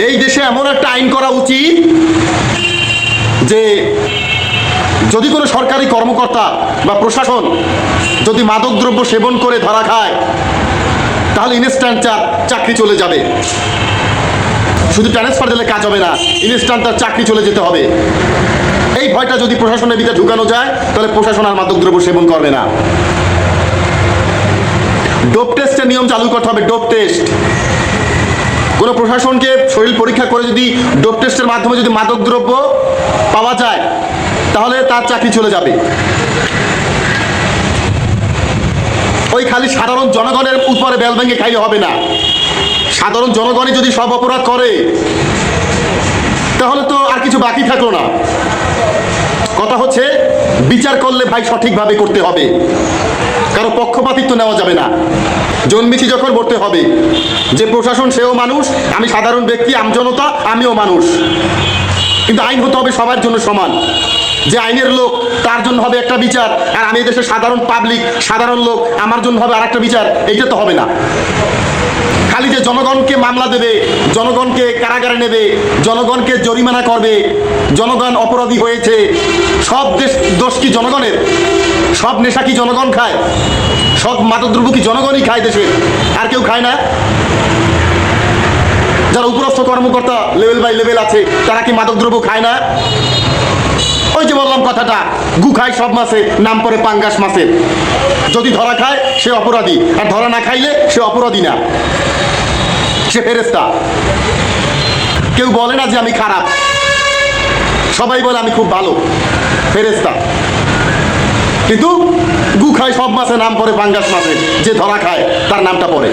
এই দেশে এমন একটা আইন করা উচিত যে যদি কোনো সরকারি কর্মকর্তা বা প্রশাসন যদি মাদকদ্রব্য সেবন করে ধরা খায়, তাহলে ইনস্ট্যান্ট চাকরি চলে যাবে। শুধু ট্রান্সফার দিলে কাজ হবে না, ইনস্ট্যান্ট তার চাকরি চলে যেতে হবে। এই ভয়টা যদি প্রশাসনের ভিতরে ঢুকানো যায়, তাহলে প্রশাসন আর মাদকদ্রব্য সেবন করবে না। ডোপ টেস্টের নিয়ম চালু করতে হবে। ডোপ টেস্ট, কোনো প্রশাসনকে শরীর পরীক্ষা করে যদি ডোপ টেস্টের মাধ্যমে যদি মাদকদ্রব্য পাওয়া যায়, তাহলে তার চাকরি চলে যাবে। ওই খালি সাধারণ জনগণের উপরে বেল ভেঙে খাইলে হবে না। সাধারণ জনগণই যদি সব অপরাধ করে, তাহলে তো আর কিছু বাকি থাকলো না। কথা হচ্ছে, বিচার করলে ভাই সঠিকভাবে করতে হবে, কারো পক্ষপাতিত্ব নেওয়া যাবে না। জন্মেছি যখন করতে হবে যে প্রশাসন সেও মানুষ, আমি সাধারণ ব্যক্তি, আমজনতা, আমিও মানুষ। কিন্তু আইন হতে হবে সবার জন্য সমান। যে আইনের লোক তার জন্য হবে একটা বিচার, আর আমি দেশের সাধারণ পাবলিক, সাধারণ লোক, আমার জন্য হবে আরেকটা বিচার। এইটা তো হবে না। খালি যে জনগণকে মামলা দেবে, জনগণকে কারাগারে নেবে, জনগণকে জরিমানা করবে, জনগণ অপরাধী হয়েছে, সব দোষ কি জনগণের? সব নেশা কি জনগণ খায়? সব মাদকদ্রব্য কি জনগণই খায় দেশে? আর কেউ খায় না? যারা উপরস্থ কর্মকর্তা লেভেল বাই লেভেল আছে, তারা কি মাদকদ্রব্য খায় না? ওই যে বললাম কথাটা, গু খায় সব মাছে, নাম পড়ে পাঙ্গাস মাছের। যদি ধরা খায় সে অপরাধী, আর ধরা না খাইলে সে অপরাধী না, সে ফেরেশতা। কেউ বলে না যে আমি খারাপ, সবাই বলে আমি খুব ভালো, ফেরেশতা। কিন্তু গু খায় সব মাছে, নাম পড়ে পাঙ্গাস মাছের। যে ধরা খায় তার নামটা পড়ে।